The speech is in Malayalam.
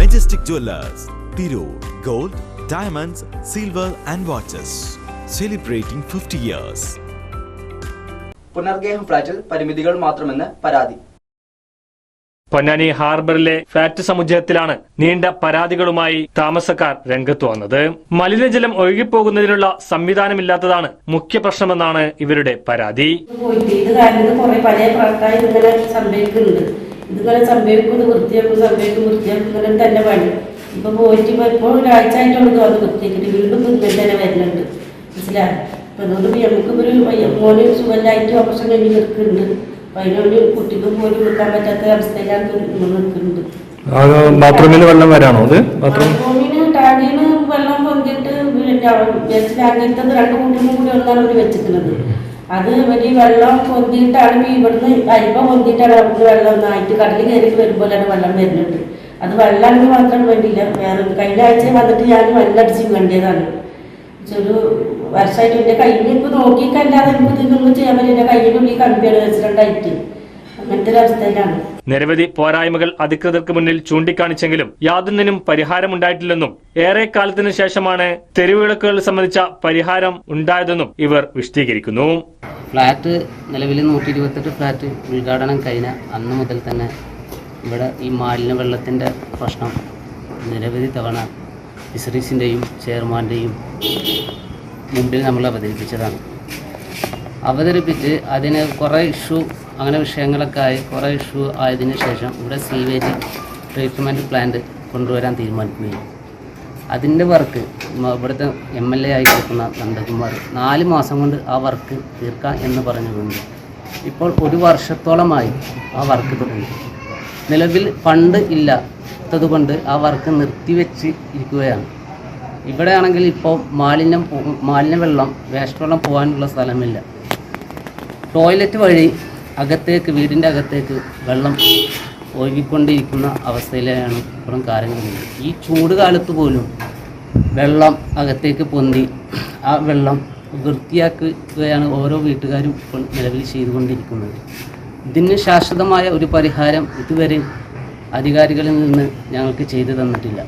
Majestic Jewelers, Tirur, Gold, Diamonds, Silver and Watches. Celebrating 50 years. Punargeham ഫ്ളാറ്റിൽ പരിമിതികൾ മാത്രമെന്ന് പരാതി. പൊന്നാനി ഹാർബറിലെ ഫ്ളാറ്റ് സമുച്ചയത്തിലാണ് നീണ്ട പരാതികളുമായി താമസക്കാർ രംഗത്ത് വന്നത്. മലിനജലം ഒഴുകിപ്പോകുന്നതിനുള്ള സംവിധാനമില്ലാത്തതാണ് മുഖ്യ പ്രശ്നമെന്നാണ് ഇവരുടെ പരാതി. ഇതുപോലെ സംഭവിക്കുന്നത് വൃത്തിയാക്കും തന്നെ പണി. ഇപ്പൊ പോയിട്ട് ഇപ്പോൾ ഒരാഴ്ച ആയിട്ടുള്ളത് അത് വൃത്തിയാക്കിട്ട് വീണ്ടും തന്നെ വരുന്നുണ്ട്. മനസ്സിലായി. അപ്പൊ അതുകൊണ്ട് നമുക്കൊരു മോന് സുഖമായിട്ട് ഓപ്പറേഷൻ കഴിഞ്ഞ് നിൽക്കുന്നുണ്ട്. അപ്പൊ അതിനോട് കുട്ടിക്കും പോലും നിൽക്കാൻ പറ്റാത്ത അവസ്ഥയിലാണ് നിൽക്കുന്നുണ്ട്. ബാത്റൂമിൽ വെള്ളം വരാണോ? ബാത്റൂമിന് ടാങ്കിന് വെള്ളം പൊന്തിയിട്ട് അങ്ങനത്തെ 2 കൂട്ടിനും കൂടി ഒന്നാണ് അവർ വെച്ചിട്ടുള്ളത്. അത് വലിയ വെള്ളം പൊന്തിയിട്ടാണ് ഇവിടുന്ന് അരിപ്പ പൊന്തിയിട്ടാണ് അവിടുന്ന് വെള്ളം ഒന്നായിട്ട് കടലിൽ കയറിയിട്ട് വരുമ്പോഴാണ് വെള്ളം വരുന്നുണ്ട്. അത് വെള്ളമാണെങ്കിൽ മാത്രം വേണ്ടിയില്ല. വേറെ കഴിഞ്ഞ ആഴ്ച വന്നിട്ട് ഞാൻ വെള്ളമടിച്ച് വേണ്ടിയതാണ്. ഒരു വർഷമായിട്ട് എൻ്റെ കയ്യിൽ ഇപ്പോൾ നോക്കിക്കല്ലാതെ എനിക്ക് ഇതൊന്നും ചെയ്യാൻ പറ്റില്ല. കയ്യിനുള്ളിൽ കമ്പിയാണ് വെച്ചിട്ടുണ്ടായിട്ട് അങ്ങനത്തെ ഒരു അവസ്ഥയിലാണ്. നിരവധി പോരായ്മകൾ അധികൃതർക്ക് മുന്നിൽ ചൂണ്ടിക്കാണിച്ചെങ്കിലും യാതൊന്നിനും പരിഹാരമുണ്ടായിട്ടില്ലെന്നും ഏറെ കാലത്തിനു ശേഷമാണ് തെരുവിളക്കുകൾ സംബന്ധിച്ച പരിഹാരം ഉണ്ടായതെന്നും ഇവർ വിശദീകരിക്കുന്നു. ഫ്ലാറ്റ് നിലവിൽ 128 ഫ്ലാറ്റ് ഉദ്ഘാടനം കഴിഞ്ഞ അന്ന് മുതൽ തന്നെ ഇവിടെ ഈ മാലിന്യ വെള്ളത്തിൻ്റെ പ്രശ്നം നിരവധി തവണ ഫിഷറീസിൻ്റെയും ചെയർമാൻ്റെയും മുമ്പിൽ നമ്മൾ അവതരിപ്പിച്ചതാണ്. അവതരിപ്പിച്ച് അതിന് കുറേ ഇഷ്യൂ അങ്ങനെ വിഷയങ്ങളൊക്കെ ആയി കുറേ ഇഷ്യൂ ആയതിനു ശേഷം ഇവിടെ സീവേജ് ട്രീറ്റ്മെൻറ്റ് പ്ലാന്റ് കൊണ്ടുവരാൻ തീരുമാനിക്കുകയും അതിൻ്റെ വർക്ക് ഇവിടുത്തെ MLA ആയി കിടക്കുന്ന നന്ദകുമാർ 4 മാസം കൊണ്ട് ആ വർക്ക് തീർക്കാം എന്ന് പറഞ്ഞുകൊണ്ട് ഇപ്പോൾ 1 വർഷത്തോളമായി ആ വർക്ക് തുടങ്ങി. നിലവിൽ ഫണ്ട് ഇല്ലാത്തതുകൊണ്ട് ആ വർക്ക് നിർത്തിവെച്ച് ഇരിക്കുകയാണ്. ഇവിടെയാണെങ്കിൽ ഇപ്പോൾ മാലിന്യ വെള്ളം വേസ്റ്റ് വെള്ളം പോകാനുള്ള സ്ഥലമില്ല. ടോയ്ലറ്റ് വഴി അകത്തേക്ക് വീടിൻ്റെ അകത്തേക്ക് വെള്ളം ഒഴുകിക്കൊണ്ടിരിക്കുന്ന അവസ്ഥയിലാണ് ഇപ്പോഴും കാര്യങ്ങളുള്ളത്. ഈ ചൂട് കാലത്ത് പോലും വെള്ളം അകത്തേക്ക് പൊന്തി ആ വെള്ളം വൃത്തിയാക്കുകയാണ് ഓരോ വീട്ടുകാരും ഇപ്പോൾ നിലവിൽ ചെയ്തുകൊണ്ടിരിക്കുന്നത്. ഇതിന് ശാശ്വതമായ ഒരു പരിഹാരം ഇതുവരെ അധികാരികളിൽ നിന്ന് ഞങ്ങൾക്ക് ചെയ്തു തന്നിട്ടില്ല.